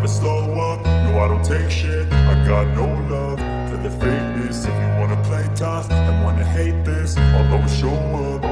never slow up, no I don't take shit. I got no love for the fakeness. If you wanna play tough and wanna hate this, I'll always show up.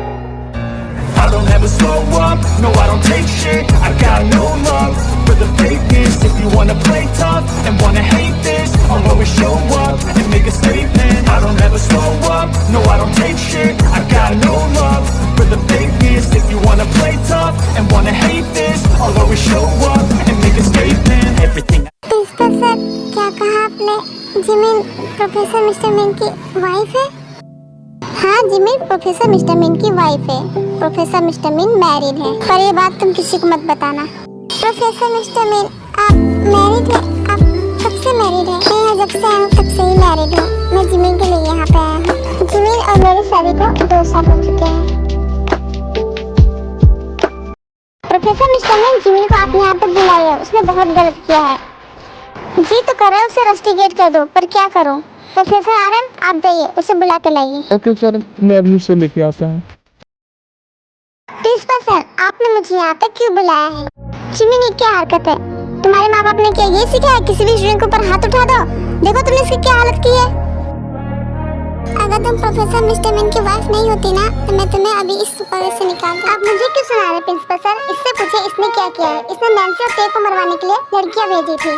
I don't ever slow up, no I don't take shit. I got no love for the fakeness. If you wanna play tough and wanna hate this, I'll always show up and make a statement. I don't ever slow up, no I don't take shit. I got no love for the fakeness. If you wanna play tough and wanna hate this, I'll always show up and make a statement. Everything principal sir, क्या कहा आपने? Jimin professor mister Min की wife है? हाँ, Jimin professor mister Min की wife है। Professor mister Min married है, पर ये बात तुम किसी को मत बताना। प्रोफेसर मिस्टर मीन, आप मैरिड हैं? आप कब से मैरिड हैं? मैं यहाँ जब से आया हूँ तब से ही मैरिड हूँ। मैं जिमिन के लिए यहाँ पे आया हूँ। जिमिन और मेरी शादी को 2 साल हो चुके हैं। प्रोफेसर मिस्टर मीन, जिमिन को आप यहाँ पे बुलाए हो, उसने बहुत गलत किया है। जी तो कर रहे हो, उसे रस्टिकेट कर दो, पर क्या करूं? प्रोफेसर आरएम, आप जाइए, उसे बुला के लाइए। ओके सर, मैं अभी उसे लेके आता हूँ। प्रिंसिपल सर, आपने मुझे यहाँ पे क्यों बुलाया है? जिमिन, ये क्या हरकत है? तुम्हारे माँ बाप ने क्या ये सिखाया किसी भी स्टूडेंट के ऊपर हाथ उठा दो? देखो तुमने इसकी क्या हालत की है। अगर तुम प्रोफेसर मिस्टर मीन की वाइफ नहीं होती ना, तो मैं तुम्हें अभी इस कॉलेज से निकालता। आप मुझे क्यों सुना रहे प्रिंसिपल सर? इससे पूछे इसने क्या किया है। इसने नैन्सी और ते को मरवाने के लिए लड़कियां भेजी थी।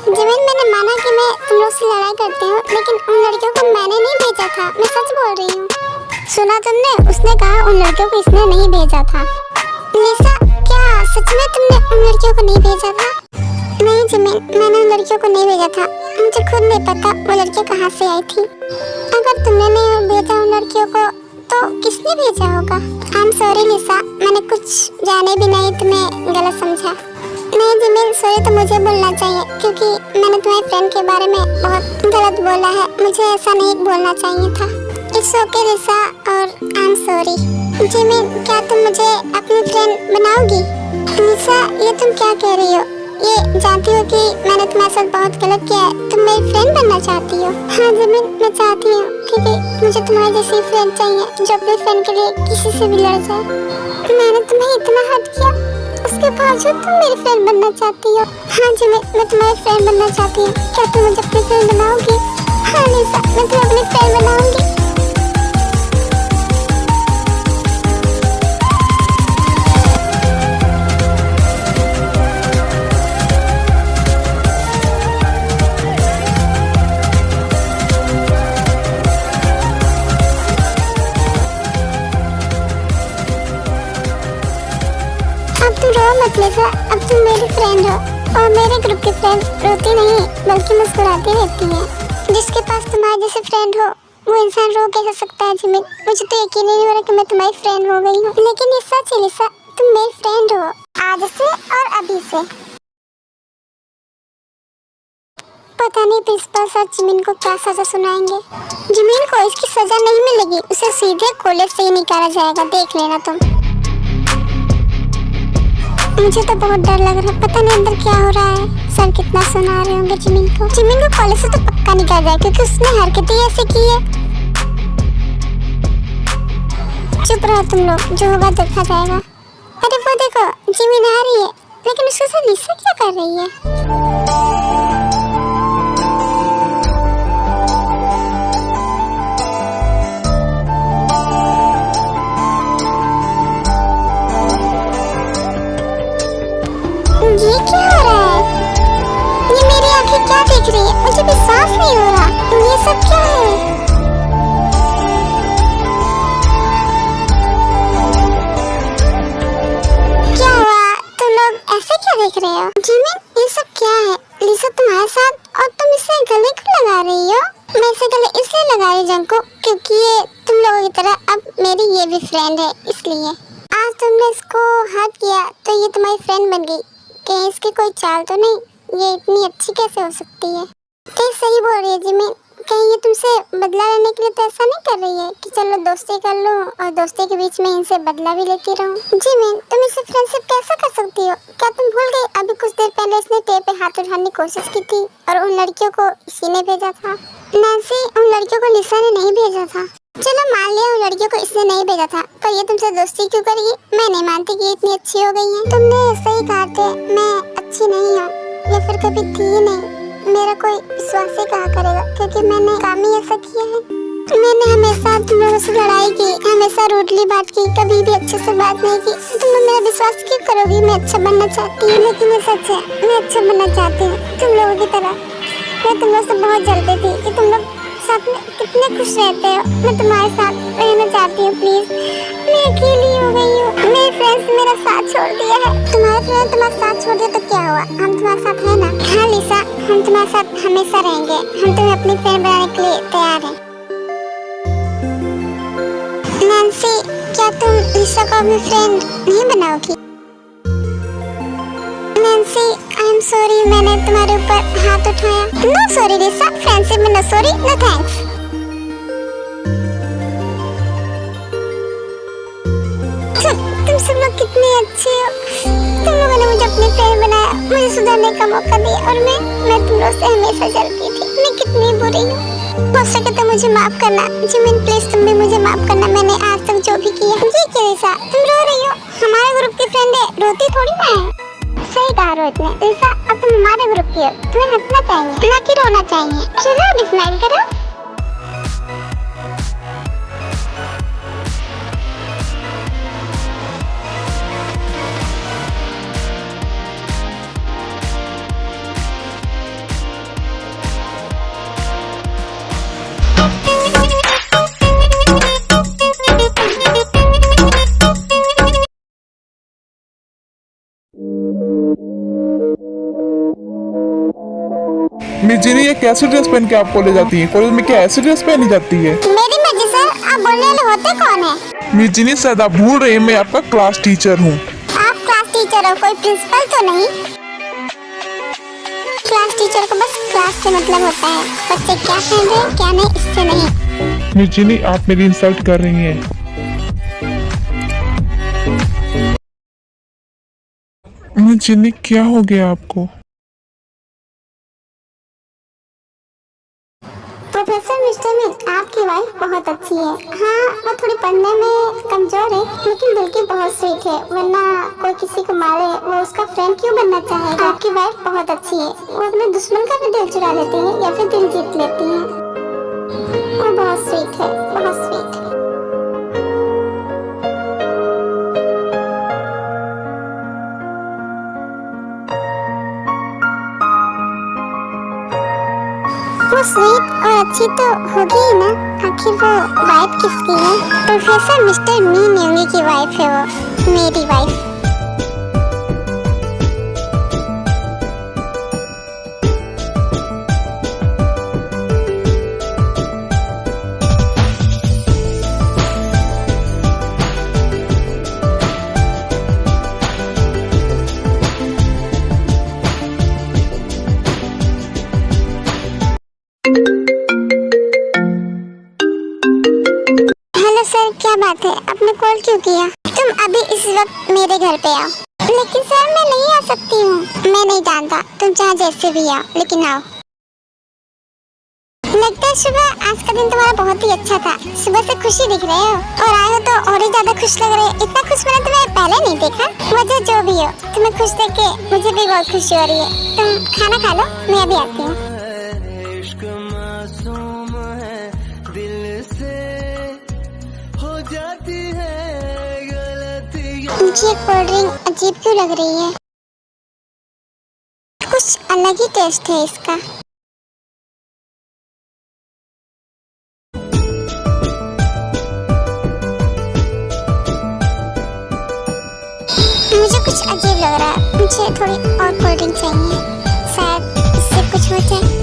जिमिन, मैंने माना कि मैं तुम लोग से लड़ाई करती हूँ, लेकिन उन लड़कियों को मैंने नहीं भेजा था। मैं सच बोल रही हूँ। सुना तुमने? उसने कहा उन लड़कियों को इसने नहीं भेजा था। लिसा, क्या सच में तुमने उन लड़कियों को नहीं भेजा था? नहीं जिमिन, मैंने उन लड़कियों को नहीं भेजा था। मुझे खुद नहीं पता वो लड़कियाँ कहाँ से आई थी। अगर तुमने नहीं भेजा उन लड़कियों को, तो किसने भेजा होगा? आई एम सॉरी लिसा, मैंने कुछ जाने भी नहीं तुम्हें गलत समझा। नहीं जिमिन, सॉरी तो मुझे बोलना चाहिए, क्योंकि मैंने तुम्हारे फ्रेंड के बारे में बहुत गलत बोला है। मुझे ऐसा नहीं बोलना चाहिए था। इट्स ओके लिसा, और आई एम सॉरी। जिमिन, क्या तुम मुझे अपनी फ्रेंड बनाओगी? लिसा, ये तुम क्या कह रही हो? ये जानती हो कि मैंने तुम्हारे साथ बहुत गलत किया है। तुम मेरी फ्रेंड बनना चाहती हो? हाँ जिमिन, मैं चाहती हूँ, क्योंकि मुझे तुम्हारी जैसी फ्रेंड चाहिए जो अपने फ्रेंड के लिए किसी से भी लड़ जाए। मैंने तुम्हें इतना हर्ट किया, उसके बावजूद तुम मेरी फ्रेंड बनना चाहती हो? हाँ जिमिन, मैं तुम्हारी फ्रेंड बनना चाहती हूँ। क्या तुम मुझे अपनी फ्रेंड बनाओगी? हाँ लिसा, मैं तुम्हें अपनी फ्रेंड बनाऊंगी। अब तुम रो मत लिसा, अब तुम मेरी फ्रेंड हो, और मेरे ग्रुप की फ्रेंड रोती नहीं बल्कि मुस्कुराती रहती है। जिसके पास तुम्हारे जैसे फ्रेंड हो, वो इंसान रो कैसे सकता है जिमिन? मुझे तो यकीन ही नहीं हो रहा कि मैं तुम्हारी फ्रेंड हो गई हूँ। लेकिन ये सच है लिसा, तुम मेरी फ्रेंड हो, आज से और अभी से। पता नहीं प्रिंसिपल सर जिमिन को क्या सजा सुनाएंगे। जिमिन को इसकी सजा नहीं मिलेगी, उसे सीधे कॉलेज से ही निकाला जाएगा, देख लेना तुम। मुझे तो बहुत डर लग रहा है, पता नहीं अंदर क्या हो रहा है। सर कितना सुना रहे होंगे जिमिन को। जिमिन को कॉलेज से तो पक्का निकाल जाए, क्योंकि उसने हरकतें ऐसे की है। चुप रहो तुम लोग, जो होगा देखा जाएगा। अरे वो देखो, जिमिन आ रही है, लेकिन उसके साथ लिसा क्या कर रही है? ये क्या हो रहा है? ये मेरी आंखें क्या देख रही है? मुझे विश्वास नहीं हो रहा। ये सब क्या है? क्या हुआ? तुम लोग ऐसे क्या देख रहे हो? जिमिन, ये सब क्या है? लिसा तुम्हारे साथ, और तुम इसे गले क्यों लगा रही हो? मैं इसे गले इसलिए लगा रही हूँ को, क्योंकि ये तुम लोगों की तरह अब मेरी ये भी फ्रेंड है, इसलिए। आज तुमने इसको हर्ट किया तो ये तुम्हारी फ्रेंड बन गई। कहीं इसकी कोई चाल तो नहीं? ये इतनी अच्छी कैसे हो सकती है? तो सही बोल रही है जिमिन, कहीं ये तुमसे बदला लेने के लिए तो ऐसा नहीं कर रही है कि चलो दोस्ती कर लो और दोस्ती के बीच में इनसे बदला भी लेती रहूं। जिमिन, तुम इससे फ्रेंडशिप कैसे कर सकती हो? क्या तुम भूल गई अभी कुछ देर पहले इसने टे पे हाथ उठाने की कोशिश की थी, और उन लड़कियों को इसी ने भेजा था। नैन्सी, उन लड़कियों को लिसा ने नहीं भेजा था। चलो मान लिया उन लड़कियों को इसने नहीं भेजा था, पर ये तुमसे दोस्ती क्यों करेगी? मैं नहीं मानती कि इतनी अच्छी हो गई है। तुमने सही कहा थे, मैं अच्छी नहीं हूँ। या फिर कभी थी ही नहीं। मेरा कोई विश्वास ही कहा करेगा, क्योंकि मैंने काम ही ऐसा किया है। मैंने हमेशा तुम लोगों से लड़ाई की, हमेशा रूडली बात की, कभी भी अच्छे से बात नहीं की। तुम लोग मेरा विश्वास क्यों करोगी? मैं अच्छा बनना चाहती हूँ, लेकिन ये सच है, मैं अच्छा बनना चाहती हूँ तुम लोगों की तरह। मैं तुम लोग से बहुत जलती थी कि तुम लोग साथ में कितने खुश रहते हो। मैं तुम्हारे साथ रहना चाहती हूँ, प्लीज। मैं अकेली हो गई हूँ, मेरे फ्रेंड्स ने मेरा साथ छोड़ दिया है। तुम्हारे फ्रेंड तुम्हारा साथ छोड़ दिया तो क्या हुआ? हम तुम्हारे साथ है ना। हाँ लिसा, हम तुम्हारे साथ हमेशा रहेंगे। हम तुम्हें अपनी फ्रेंड बनाने के लिए तैयार हैं। नैन्सी, क्या तुम लिसा को अपनी फ्रेंड नहीं बनाओगी? नैन्सी, आई एम सॉरी, मैंने तुम्हारे ऊपर हाथ उठाया। नो सॉरी लिसा, फ्रेंडशिप में नो सॉरी, नो थैंक्स। तुम सब लोग कितने अच्छे हो। तुम लोगों ने मुझे अपनी फ्रेंड बनाया, मुझे सुधरने का मौका दिया, और मैं तुम लोग से हमेशा जलती थी। मैं कितनी बुरी हूँ। हो सके तो मुझे माफ करना। जिमिन प्लीज तुम भी मुझे माफ करना, मैंने आज तक जो भी किया। जी क्या लिसा, तुम रो रही हो? हमारे ग्रुप की फ्रेंड है, रोती थोड़ी ना है। सही कहा रोहित ने। लिसा, अब तुम हमारे ग्रुप की हो, तुम्हें हंसना चाहिए, ना कि रोना चाहिए। चलो अभी स्माइल करो। मिस जिनी, ये कैसे ड्रेस पहन के आप कॉलेज जाती है? कॉलेज में क्या ऐसी ड्रेस पहनी जाती है? मेरी मर्जी सर, आप बोलने वाले होते कौन है? मिस जिनी, शायद आप भूल रहे हैं, मैं आपका क्लास टीचर हूँ। आप क्लास टीचर हो, कोई प्रिंसिपल तो नहीं? क्लास टीचर को बस क्लास से मतलब होता है, बच्चे क्या पहन रहे हैं क्या नहीं, इससे नहीं। मिस जिनी, आप मेरी इंसल्ट कर रही हैं। मिस जिनी, क्या हो गया आपको? प्रोफेसर मिस्टर मिन, आपकी वाइफ बहुत अच्छी है। हाँ, वो थोड़ी पढ़ने में कमजोर है, लेकिन दिल की बहुत स्वीट है। वरना कोई किसी को मारे, वो उसका फ्रेंड क्यों बनना चाहेगा? आपकी वाइफ बहुत अच्छी है। वो अपने दुश्मन का भी दिल चुरा लेती है या फिर दिल जीत लेती है। वो बहुत स्वीट है, बहुत स्वीट। वो स्वीट और अच्छी तो होगी ही ना, आखिर वो वाइफ किसकी है? प्रोफेसर मिस्टर मीन योंगी की वाइफ है वो, मेरी वाइफ। सर, क्या बात है, आपने कॉल क्यों किया? तुम अभी इस वक्त मेरे घर पे आओ। लेकिन सर, मैं नहीं आ सकती हूँ। मैं नहीं जानता, तुम चाहे जैसे भी आओ, लेकिन आओ। लगता है सुबह आज का दिन तुम्हारा बहुत ही अच्छा था। सुबह से खुशी दिख रहे हो, और आए हो तो और ही ज्यादा खुश लग रहे हो। इतना खुश मैंने तुम्हें पहले नहीं देखा। वजह जो भी हो, तुम्हें खुश देख के मुझे भी बहुत खुशी हो रही है। तुम खाना खा लो, मैं अभी आती हूँ। मुझे कोल्ड ड्रिंक अजीब क्यों लग रही है? कुछ अलग ही टेस्ट है इसका। मुझे कुछ अजीब लग रहा है। मुझे थोड़ी और कोल्ड ड्रिंक चाहिए, शायद इससे कुछ हो जाए।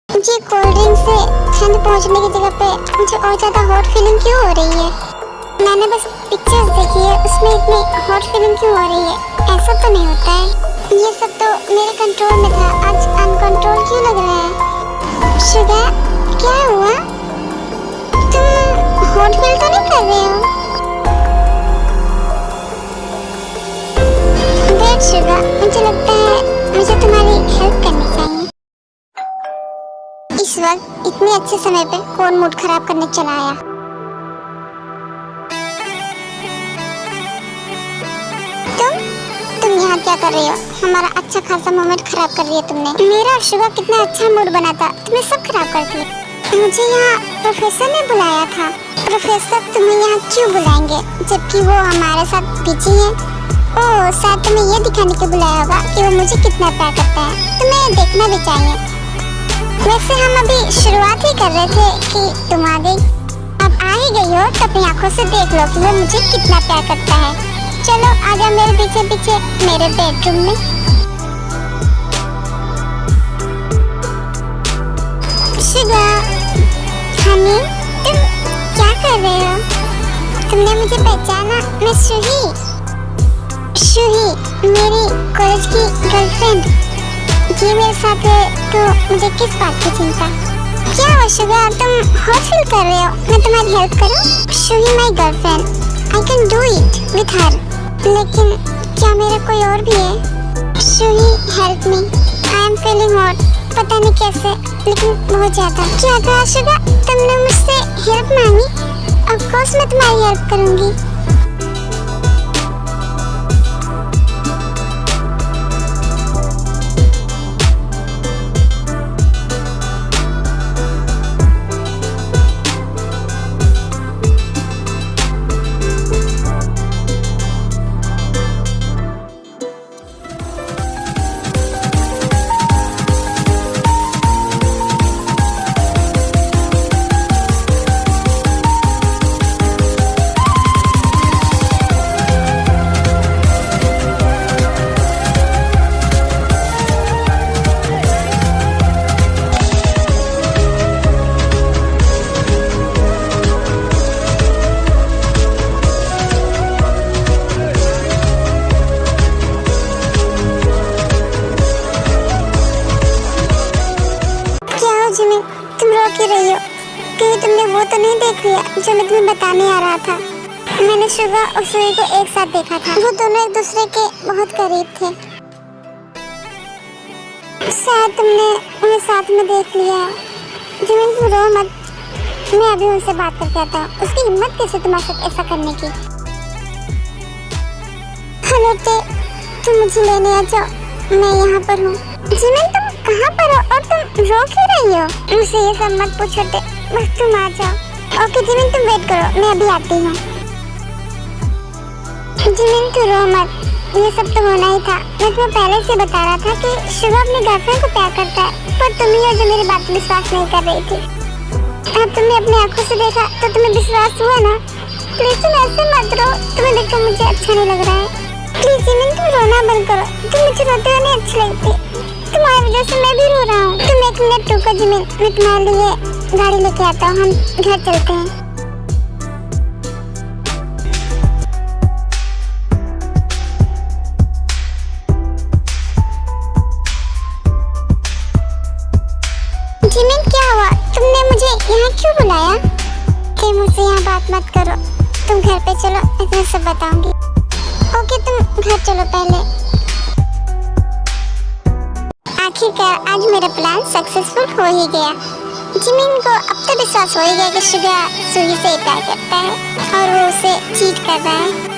मुझे कोल्ड ड्रिंक से ठंड पहुंचने की जगह पे मुझे और ज्यादा हॉट फीलिंग क्यों हो रही है? मैंने बस पिक्चर्स देखी है, उसमें इतनी हॉट फीलिंग क्यों हो रही है? ऐसा तो नहीं होता है। ये सब तो मेरे कंट्रोल में था, आज अनकंट्रोल क्यों लग रहा है? शुगर, क्या हुआ? तुम हॉट फील तो नहीं कर रहे हो? इतने अच्छे समय पे कौन मूड खराब करने चला आया। तुम यहाँ क्या कर रही हो? हमारा अच्छा खासा मोमेंट खराब कर रही है तुमने। मेरा सुबह कितना अच्छा मूड बना था, तुमने सब खराब कर दिया। मुझे यहाँ प्रोफेसर ने बुलाया था। प्रोफेसर तुम्हें यहाँ क्यों बुलाएंगे जबकि वो हमारे साथ बिजी है? ओह, शायद तुम्हें ये दिखाने के बुलाया होगा कि वो मुझे कितना प्यार करता है। तुम्हें देखना भी चाहिए। वैसे हम अभी शुरुआत ही कर रहे थे कि तुम आ गई। अब आ ही गई हो तो अपनी आंखों से देख लो कि वो मुझे कितना प्यार करता है। चलो आजा मेरे पीछे पीछे मेरे बेडरूम में। शुगा, हनी, तुम क्या कर रहे हो? तुमने मुझे पहचाना? मैं शुही, मेरी कॉलेज की गर्लफ्रेंड। ये मेरे साथ है तो मुझे किस बात की चिंता? क्या हो शुगा, तुम हॉट फील कर रहे हो? मैं तुम्हारी हेल्प करूं? Shuhi my girlfriend, I can do it with her. लेकिन क्या मेरा कोई और भी है? Shuhi help me, I am feeling hot. पता नहीं कैसे लेकिन बहुत ज्यादा। क्या कहा शुगा, तुमने मुझसे हेल्प मांगी? ऑफ कोर्स मैं तुम्हारी हेल्प करूंगी। तुम रो क्यों रही हो? कहीं तुमने वो तो नहीं देख लिया जो मैं तुम्हें बताने आ रहा था? मैंने सुबह और सुई को एक साथ देखा था। वो दोनों एक दूसरे के बहुत करीब थे। शायद तुमने उन्हें साथ में देख लिया है। जिमिन, तुम रो मत, मैं अभी उनसे बात करके आता हूँ। उसकी हिम्मत कैसे तुम्हारे साथ ऐसा करने की? हेलो टे, तुम मुझे लेने आ जाओ, मैं यहाँ पर हूँ। जिमिन, तुम कहाँ पर हो और तुम रो क्यों रही हो? मुझसे ये सब मत पूछो टे, बस तुम आ जाओ। ओके जिमिन, तुम वेट करो, मैं अभी आती हूँ। जिमिन, तू रो मत, ये सब तो होना ही था। मैं तुम्हें पहले से बता रहा था कि शुभ अपनी गर्लफ्रेंड को प्यार करता है, पर तुम ही हो जो मेरी बात विश्वास नहीं कर रही थी। अब तुमने अपनी आंखों से देखा तो तुम्हें विश्वास हुआ ना? प्लीज तुम ऐसे मत रो, तुम्हें देखकर मुझे अच्छा नहीं लग रहा है। प्लीज जिमिन, तुम रोना बंद करो, तुम मुझे रोते हुए नहीं अच्छी लगती। तुम्हारी वजह से मैं भी रो रहा हूँ। तुम एक मिनट रुको जिमिन, मैं तुम्हारे लिए गाड़ी लेके आता हूँ, हम घर चलते हैं। जिमिन, क्या हुआ? तुमने मुझे यहाँ क्यों बुलाया? कि मुझसे यहाँ बात मत करो, तुम घर पे चलो, मैं तुम्हें सब बताऊंगी। ओके, तुम घर चलो पहले। आखिरकार आज मेरा प्लान सक्सेसफुल हो ही गया। जिमिन को अब तो विश्वास हो ही गया कि शुगा सुई से प्यार करता है और वो उसे चीट कर रहा है।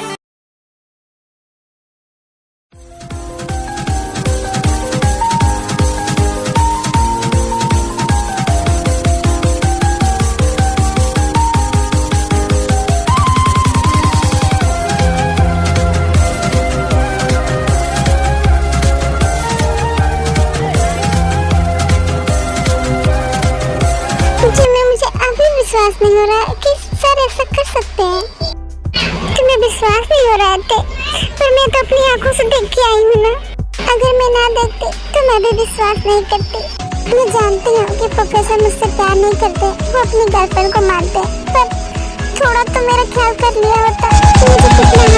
विश्वास नहीं हो रहा है कि सर ऐसा कर सकते हैं। तुम्हें विश्वास नहीं हो रहा था, पर मैं तो अपनी आंखों से देख के आई हूँ ना। अगर मैं ना देखती तो मैं भी विश्वास नहीं करती। मैं जानती हूँ कि प्रोफेसर मुझसे प्यार नहीं करते, वो अपनी गर्लफ्रेंड को मारते, पर थोड़ा तो मेरा ख्याल कर लिया होता कि मुझे कितना